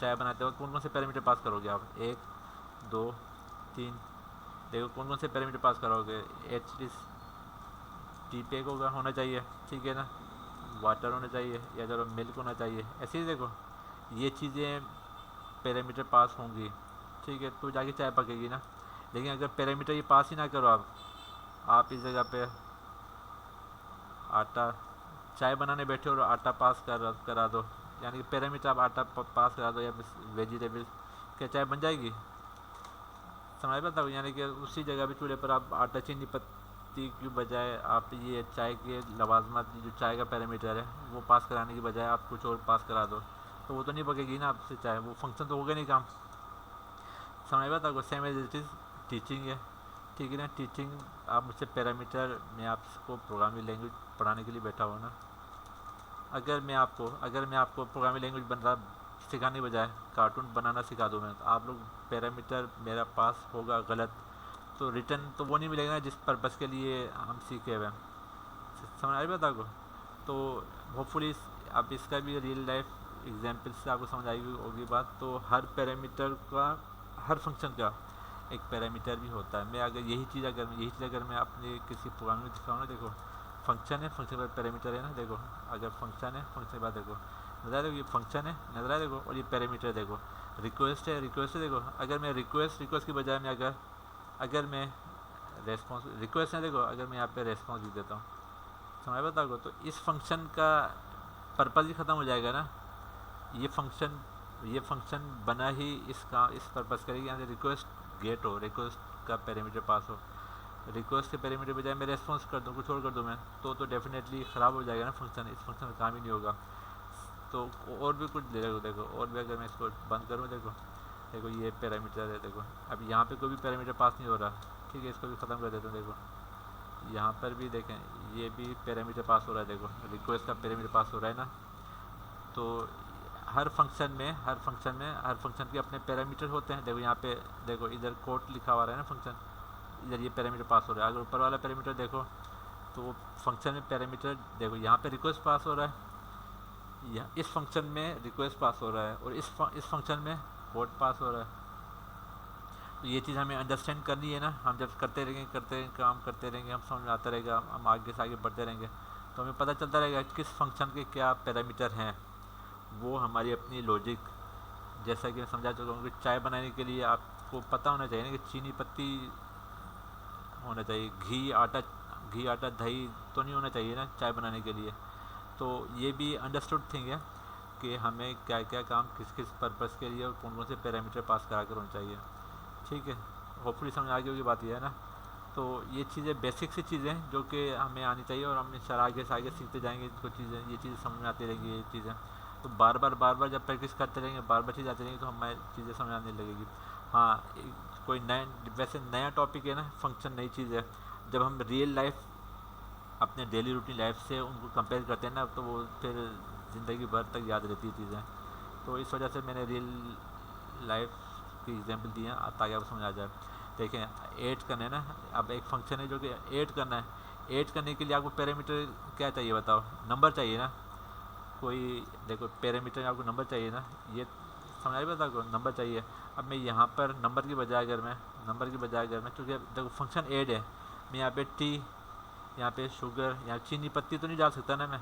चाय बनाते वक्त कौन कौन से पैरामीटर पास करोगे आप, 1 2 3, देखो कौन कौन से पैरामीटर पास करोगे। एच टी पे होगा, होना चाहिए, ठीक है ना। वाटर होना चाहिए या चलो मिल्क होना चाहिए। ऐसे ही देखो ये चीज़ें पैरामीटर पास होंगी, ठीक है, तो जाके चाय पकेगी ना। लेकिन अगर पैरामीटर ये पास ही ना करो आप इस जगह पे आटा चाय बनाने बैठे हो और आटा पास करा दो, यानी कि पैरामीटर आप आटा पास करा दो या वेजिटेबल, क्या चाय बन जाएगी? समझ बताओ, यानी कि उसी जगह पे चूल्हे पर आप आटा चीनी पत्ती की बजाय आप ये चाय के लवाजमात जो चाय का पैरामीटर है वो पास कराने की बजाय आप कुछ और पास करा दो, तो वो तो नहीं पकेगी ना आपसे चाय, वो फंक्शन तो होगा नहीं काम। समझ बताओ, same as it is teaching है, ठीक है ना। टीचिंग आप मुझसे पैरामीटर, मैं आपको प्रोग्रामिंग लैंग्वेज पढ़ाने के लिए बैठा हुआ ना। अगर मैं आपको प्रोग्रामिंग लैंग्वेज बना सिखाने के बजाय कार्टून बनाना सिखा दूँ मैं, तो आप लोग पैरामीटर मेरा पास होगा गलत, तो रिटर्न तो वो नहीं मिलेगा ना जिस पर्पज़ के लिए हम सीखे हुए हैं। समझ आई बात आपको? तो होपफुली आप इसका भी रियल लाइफ एग्जांपल से आपको समझ आई होगी बात। तो हर पैरामीटर का, हर फंक्शन का एक पैरामीटर भी होता है। मैं अगर यही चीज़ अगर मैं अपने किसी प्रोग्राम में दिखाऊँ ना, देखो फंक्शन है, फंक्शन का पैरामीटर है ना, देखो अगर फंक्शन है, फंक्शन के बाद देखो नजर आ, देखो ये फंक्शन है, नजर आ देखो, और ये पैरामीटर देखो, रिक्वेस्ट है, देखो अगर मैं रिक्वेस्ट की बजाय मैं अगर मैं रेस्पॉन्स, रिक्वेस्ट है देखो, अगर मैं यहाँ पे रेस्पॉन्स भी देता हूँ, समझ बताओ, तो इस फंक्शन का पर्पज़ ही ख़त्म हो जाएगा ना। ये फंक्शन बना ही इस पर्पज़ करेगी, यहाँ रिक्वेस्ट गेट हो, रिक्वेस्ट का पैरामीटर पास हो, रिक्वेस्ट के पैरामीटर बजाय मैं रेस्पॉन्स कर दूँ, कुछ और कर दूँ मैं, तो डेफिनेटली ख़राब हो जाएगा ना फंक्शन, इस फंक्शन में काम ही नहीं होगा। तो और भी कुछ देखो, और भी अगर मैं इसको बंद करूँ, देखो ये पैरामीटर है, देखो अब यहाँ पे कोई भी पैरामीटर पास नहीं हो रहा, ठीक है, इसको भी ख़त्म कर देता हूँ। देखो यहाँ पर भी देखें, ये भी पैरामीटर पास हो रहा है, देखो रिक्वेस्ट का पैरामीटर पास हो रहा है ना। तो हर फंक्शन के अपने पैरामीटर होते हैं। देखो यहाँ पे देखो इधर कोड लिखा हुआ है ना फंक्शन, इधर ये पैरामीटर पास हो रहा है। अगर ऊपर वाला पैरामीटर देखो तो फंक्शन में पैरामीटर देखो, यहाँ पे रिक्वेस्ट पास हो रहा है, इस फंक्शन में रिक्वेस्ट पास हो रहा है, और इस फंक्शन में कोड पास हो रहा है। तो ये चीज़ हमें अंडरस्टैंड करनी है ना। हम जब काम करते रहेंगे, हम समझ में आता रहेगा, हम आगे से आगे बढ़ते रहेंगे, तो हमें पता चलता रहेगा किस फंक्शन के क्या पैरामीटर हैं। वो हमारी अपनी लॉजिक, जैसा कि मैं समझा चुका हूँ कि चाय बनाने के लिए आपको पता होना चाहिए ना कि चीनी पत्ती होना चाहिए, घी आटा दही तो नहीं होना चाहिए ना चाय बनाने के लिए। तो ये भी अंडरस्टूड थिंग है कि हमें क्या क्या काम किस किस पर्पज़ के लिए और कौन कौन से पैरामीटर पास करा कर होना चाहिए, ठीक है। होपफुली समझ आ गई होगी बात, ये है ना। तो ये चीज़ें बेसिक सी चीज़ें हैं जो कि हमें आनी चाहिए, और हम इंशाल्लाह आगे से आगे सीखते जाएंगे इनको चीज़ें, ये चीज़ें समझ में आती रहेंगी ये चीज़ें। तो बार बार जब प्रैक्टिस करते रहेंगे, बार बार चीज़ आती रहेंगी, तो हमें चीज़ें समझ आने लगेगी। हाँ, कोई वैसे नया टॉपिक है ना, फंक्शन नई चीज़ है। जब हम रियल लाइफ अपने डेली रूटीन लाइफ से उनको कंपेयर करते हैं ना, तो वो फिर ज़िंदगी भर तक याद रहती है चीज़ें। तो इस वजह से मैंने रियल लाइफ की एग्जांपल दी है ताकि आपको समझ आ जाए। देखें, ऐड करना है ना, अब एक फंक्शन है जो कि ऐड करना है। ऐड करने के लिए आपको पैरामीटर क्या चाहिए बताओ? नंबर चाहिए ना। कोई देखो पैरामीटर आपको नंबर चाहिए ना, ये समझ आई बात आपको? नंबर चाहिए। अब मैं यहाँ पर नंबर की बजाय अगर मैं चूँकि देखो फंक्शन ऐड है, मैं यहाँ पे टी, यहाँ पे शुगर, यहाँ चीनी पत्ती तो नहीं डाल सकता ना मैं।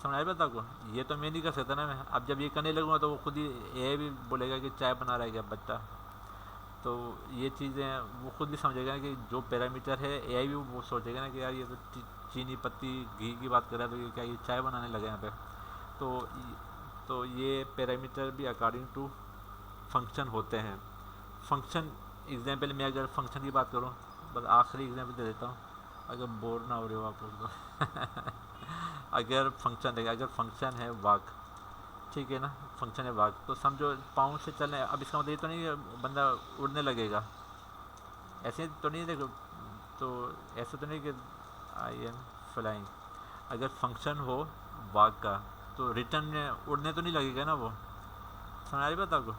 समझ आई बात आपको? ये तो मैं नहीं कर सकता ना मैं। अब जब ये करने लगूँगा तो वो खुद ही ये भी बोलेगा कि चाय बना रहा है क्या बच्चा। तो ये चीज़ें वो खुद भी समझेगा कि जो पैरामीटर है एआई भी वो सोचेगा ना कि यार ये तो चीनी पत्ती घी की बात कर रहा है, तो ये क्या ये चाय बनाने लगे यहाँ पे। तो ये पैरामीटर भी अकॉर्डिंग टू फंक्शन होते हैं। फंक्शन एग्जांपल में अगर फंक्शन की बात करूँ, बस आखिरी एग्जांपल दे देता हूँ अगर बोर ना हो रहे हो आप लोग तो अगर फंक्शन है वाक, ठीक है ना, फंक्शन है वाक, तो समझो पाँव से चलने, अब इसका मतलब ये तो नहीं है बंदा उड़ने लगेगा, ऐसे तो नहीं। देखो तो ऐसा तो नहीं कि आई एम फ्लाइंग। अगर फंक्शन हो वाक का तो रिटर्न में उड़ने तो नहीं लगेगा ना वो। समझ आ रही बात आपको?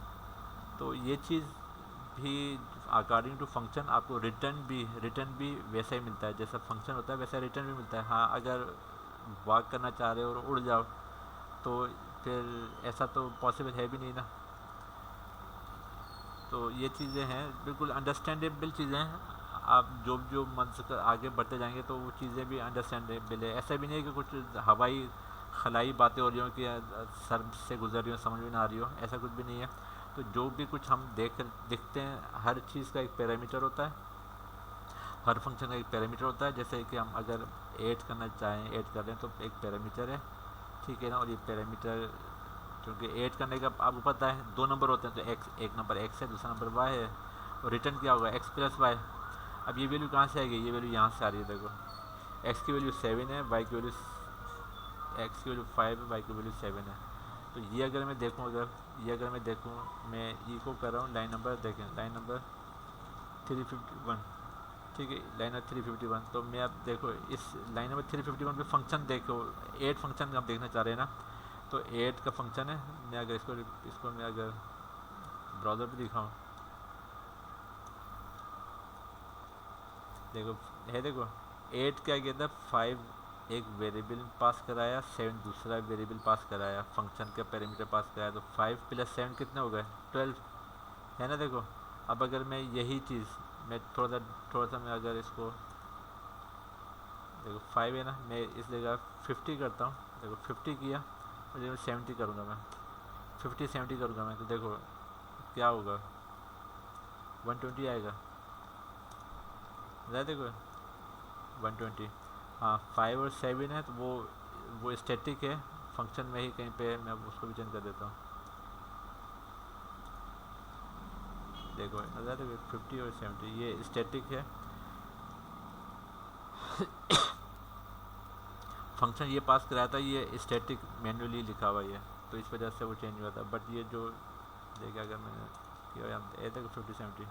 तो ये चीज़ भी अकॉर्डिंग टू फंक्शन आपको रिटर्न भी वैसा ही मिलता है, जैसा फंक्शन होता है वैसा रिटर्न भी मिलता है। हाँ, अगर वॉक करना चाह रहे हो और उड़ जाओ तो फिर ऐसा तो पॉसिबल है भी नहीं ना। तो ये चीज़ें हैं, बिल्कुल अंडरस्टैंडेबल चीज़ें हैं। आप जो जो मंथ आगे बढ़ते जाएंगे तो वो चीज़ें भी अंडरस्टैंडेबल है। ऐसा भी नहीं है कि कुछ हवाई खलाई बातें हो रही हो कि सर से गुजर रही हो, समझ में ना आ रही हो, ऐसा कुछ भी नहीं है। तो जो भी कुछ हम देखते हैं, हर चीज़ का एक पैरामीटर होता है, हर फंक्शन का एक पैरामीटर होता है। जैसे कि हम अगर ऐड करना चाहें, ऐड कर रहे हैं तो एक पैरामीटर है, ठीक है ना। और ये पैरामीटर क्योंकि ऐड करने का आपको पता है 2 नंबर होते हैं, तो एक्स, एक नंबर एक्स है, दूसरा नंबर वाई है, और रिटर्न क्या होगा एक्स प्लस वाई। अब ये वैल्यू कहाँ से आएगी, ये वैल्यू यहाँ से आ रही है। देखो एक्स की वैल्यू 7 है, वाई की वैल्यू, एक्स की वैल्यू 5 है, वाई की वैल्यू 7 है। तो ये अगर मैं देखूँ, मैं ई को कर रहा हूँ लाइन नंबर, देखें लाइन नंबर 351, ठीक है, लाइन नंबर 351। तो मैं अब देखो इस लाइन नंबर 351 पे फंक्शन देखो, ऐड फंक्शन हम देखना चाह रहे हैं ना, तो ऐड का फंक्शन है। मैं अगर इसको मैं अगर ब्राउज़र पे दिखाऊँ, देखो है, देखो ऐड क्या किया था, 5 एक वेरिएबल पास कराया, 7 दूसरा वेरिएबल पास कराया, फंक्शन का पैरामीटर पास कराया, तो 5 + 7 कितने हो गए 12, है ना। देखो अब अगर मैं यही चीज़ मैं थोड़ा सा मैं अगर इसको देखो 5 है ना, मैं इस जगह 50 करता हूँ, देखो 50 किया और जब 70 करूँगा मैं, 50 70 करूँगा मैं, तो देखो क्या होगा 120 आएगा, देखो 120। हाँ 5 और 7 है तो वो स्टैटिक है, फंक्शन में ही कहीं पे मैं उसको भी चेंज कर देता हूँ। देखो नज़र देखो 50 और 70 ये स्टैटिक है, फंक्शन ये पास कराया था, ये स्टैटिक मैन्युअली लिखा हुआ है, तो इस वजह से वो चेंज हुआ था। बट ये जो देखिए अगर मैंने किया देखो 50 70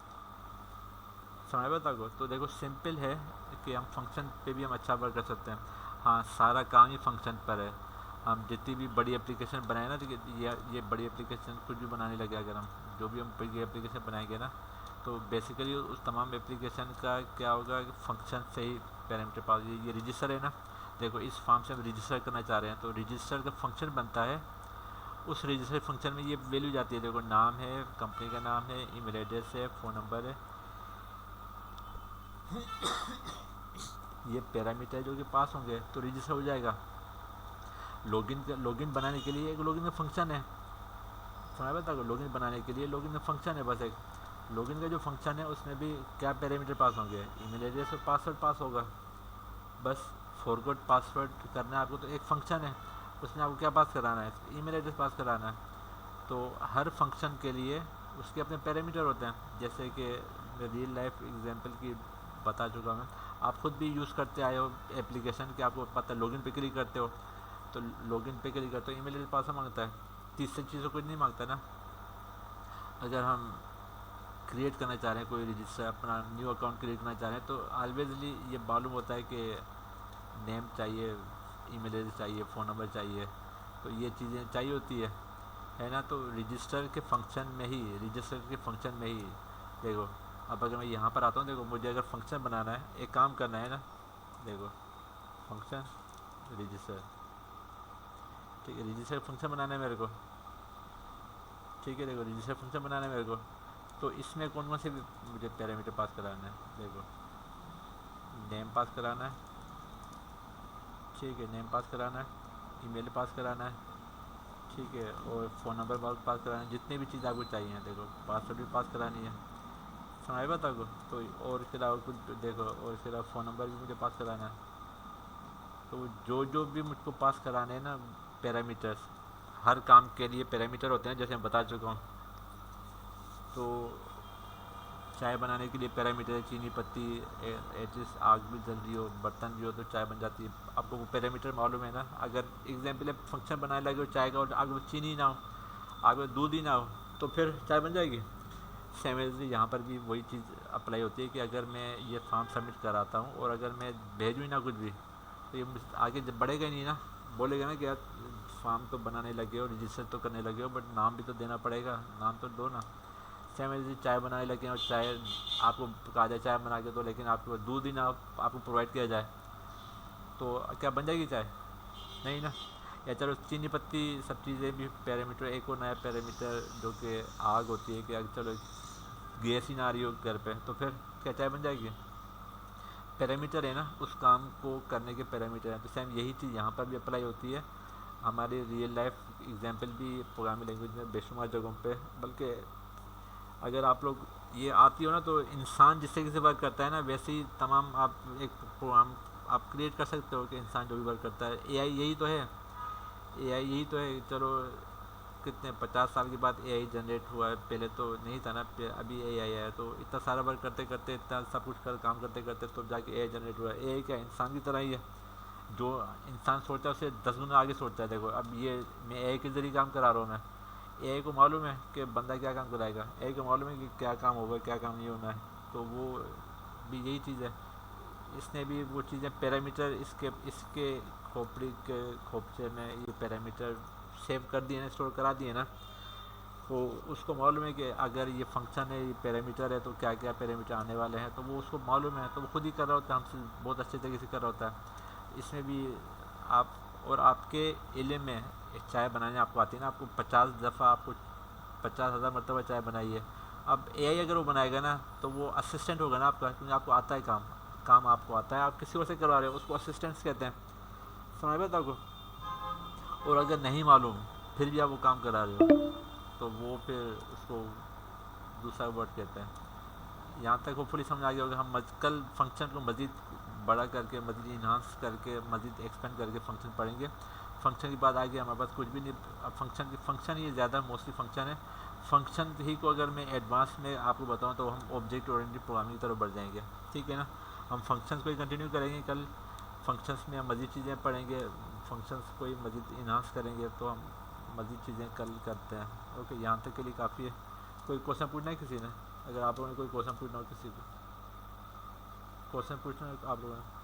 समझ बता को, तो देखो सिंपल है कि हम फंक्शन पे भी हम अच्छा वर्क कर सकते हैं। हाँ सारा काम ही फंक्शन पर है। हम जितनी भी बड़ी एप्लीकेशन बनाए ना, तो ये बड़ी एप्लीकेशन कुछ भी बनाने लगे, अगर हम जो भी हम बड़ी एप्लीकेशन बनाएंगे ना, तो बेसिकली उस तमाम एप्लीकेशन का क्या होगा कि फंक्शन से ही पैरामीटर पास। ये रजिस्टर है ना, देखो इस फॉर्म से हम रजिस्टर करना चाह रहे हैं, तो रजिस्टर का फंक्शन बनता है, उस रजिस्टर फंक्शन में ये वैल्यू जाती है। देखो नाम है, कंपनी का नाम है, ईमेल एड्रेस है, फ़ोन नंबर है, ये पैरामीटर जो कि पास होंगे तो रजिस्टर हो जाएगा। लॉगिन बनाने के लिए एक लॉगिन का फंक्शन है, समझ बता को, लॉगिन बनाने के लिए लॉगिन का फंक्शन है, बस एक लॉगिन का जो फंक्शन है उसमें भी क्या पैरामीटर पास होंगे, ईमेल एड्रेस और पासवर्ड पास होगा। बस फॉरगॉट पासवर्ड करना है आपको, तो एक फंक्शन है उसमें आपको क्या पास कराना है, ईमेल एड्रेस पास कराना है। तो हर फंक्शन के लिए उसके अपने पैरामीटर होते हैं, जैसे कि रियल लाइफ एग्जांपल की बता चुका मैं, आप खुद भी यूज़ करते आए हो एप्लीकेशन के, आपको पता है लॉगिन पे क्लिक करते हो, तो लॉगिन पे क्लिक करते हो ईमेल एड्रेस पासवर्ड मांगता है, तीसरी चीज़ों कुछ नहीं मांगता ना। अगर हम क्रिएट करना चाह रहे हैं कोई रजिस्टर, अपना न्यू अकाउंट क्रिएट करना चाह रहे हैं, तो ऑलवेजली ये मालूम होता है कि नेम चाहिए, ईमेल एड्रेस चाहिए, फ़ोन नंबर चाहिए, तो ये चीज़ें चाहिए होती है ना। तो रजिस्टर के फंक्शन में ही देखो, अब अगर मैं यहाँ पर आता हूँ, देखो मुझे अगर फंक्शन बनाना है, एक काम करना है ना, देखो फंक्शन रजिस्टर, ठीक है, रजिस्टर फंक्शन बनाना है मेरे को, ठीक है, देखो रजिस्टर फंक्शन बनाना है मेरे को, तो इसमें कौन कौन से मुझे पैरामीटर पास कराना है, देखो नेम पास कराना है, ठीक है, नेम पास कराना है, ईमेल पास कराना है, ठीक है, और फ़ोन नंबर पास कराना है, जितनी भी चीज़ आपको चाहिए, देखो पासवर्ड भी पास करानी है, समझ बता को। तो और इसके अलावा कुछ देखो, और इसके अलावा फ़ोन नंबर भी मुझे पास कराना है। तो जो भी मुझको पास कराने हैं ना पैरामीटर्स, हर काम के लिए पैरामीटर होते हैं, जैसे मैं बता चुका हूँ। तो चाय बनाने के लिए पैरामीटर है, चीनी पत्ती, एटलीस्ट आग भी जल रही हो, बर्तन भी हो तो चाय बन जाती है, आपको वो पैरामीटर मालूम है ना। अगर एग्जाम्पल है फंक्शन बनाने लगे हो चाय का, और आगे चीनी ना हो, आगे दूध ही ना हो, तो फिर चाय बन जाएगी। सेमली यहाँ पर भी वही चीज़ अप्लाई होती है कि अगर मैं ये फॉर्म सबमिट कराता हूँ और अगर मैं भेजूँ ना कुछ भी, तो ये आगे जब बढ़ेगा ही नहीं ना, बोलेगा ना कि यार फॉर्म तो बनाने लगे हो, रजिस्टर तो करने लगे हो, बट नाम भी तो देना पड़ेगा, नाम तो दो ना। सेम ऐसे चाय बनाने लगे और चाय आपको कहा जाए चाय बना के दो, लेकिन आपको दूध ही ना आपको प्रोवाइड किया जाए, तो क्या बन जाएगी चाय, नहीं ना। या चलो चीनी पत्ती सब चीज़ें भी पैरामीटर, एक और नया पैरामीटर जो कि आग होती है, कि अगर चलो गैस ही ना आ रही हो घर पे, तो फिर क्या चाय बन जाएगी, पैरामीटर है ना, उस काम को करने के पैरामीटर हैं। तो सेम यही चीज़ यहाँ पर भी अप्लाई होती है। हमारी रियल लाइफ एग्जांपल भी प्रोग्रामिंग लैंग्वेज में बेशुमार जगहों पे, बल्कि अगर आप लोग ये आती हो ना, तो इंसान जिस तरीके से वर्क करता है ना, वैसे ही तमाम आप एक प्रोग्राम आप क्रिएट कर सकते हो कि इंसान जो भी वर्क करता है। एआई यही तो है, एआई यही तो है। चलो कितने 50 साल के बाद एआई जनरेट हुआ है, पहले तो नहीं था ना, अभी एआई आया है। तो इतना सारा वर्क करते करते, इतना सब कुछ कर काम करते करते तो जाके एआई जनरेट हुआ है। एआई क्या इंसान की तरह ही है, जो इंसान सोचता है उससे 10 गुना आगे सोचता है। देखो अब ये मैं एआई के ज़रिए काम करा रहा हूँ, मैं एआई को मालूम है कि बंदा क्या काम कराएगा, एआई को मालूम है कि क्या काम होगा क्या काम नहीं होना है। तो वो भी यही चीज़ है, इसने भी वो चीज़ें पैरामीटर इसके इसके खोपड़ी के खोपचे में ये पैरामीटर सेव कर दिए ना, स्टोर करा दिए ना। तो उसको मालूम है कि अगर ये फंक्शन है, ये पैरामीटर है, तो क्या क्या पैरामीटर आने वाले हैं। तो वो उसको मालूम है, तो वो खुद ही कर रहा होता है, हमसे बहुत अच्छे तरीके से कर रहा होता है। इसमें भी आप और आपके इल्म में एक चाय बनाने आपको आती है ना, आपको 50 दफ़ा आपको 50,000 मरतबा चाय बनाई है। अब एआई अगर वो बनाएगा ना, तो वो असिस्टेंट होगा ना आपका, क्योंकि आपको आता है काम, काम आपको आता है, आप किसी और से करवा रहे हो, उसको असिस्टेंट्स कहते हैं। समझ में आता है आपको? और अगर नहीं मालूम फिर भी आप वो काम करा रहे हो, तो वो फिर उसको दूसरा वर्ड कहते हैं। यहाँ तक होपफुली समझ आ गया होगा। हम कल फंक्शन को मज़ीद बड़ा करके, मज़ीद इन्हांस करके, मज़ीद एक्सपेंड करके फंक्शन पढ़ेंगे। फंक्शन की बात आ गई हमारे पास कुछ भी नहीं, अब फंक्शन ही ज़्यादा मोस्टली फंक्शन है। फंक्शन ही को अगर मैं एडवांस में आपको बताऊँ तो हम ऑब्जेक्ट ओरिएंटेड प्रोग्रामिंग की तरफ बढ़ जाएंगे, ठीक है ना। हम फंक्शंस को ही कंटिन्यू करेंगे कल। फंक्शंस में हम मज़ीद चीज़ें पढ़ेंगे, फंक्शंस को ही मज़ीद इन्हांस करेंगे, तो हम मज़ीद चीज़ें कल करते हैं। ओके, यहाँ तक के लिए काफ़ी है। कोई क्वेश्चन पूछना है किसी ने? अगर आप लोगों ने कोई क्वेश्चन पूछना हो किसी को, क्वेश्चन पूछना है आप लोगों ने।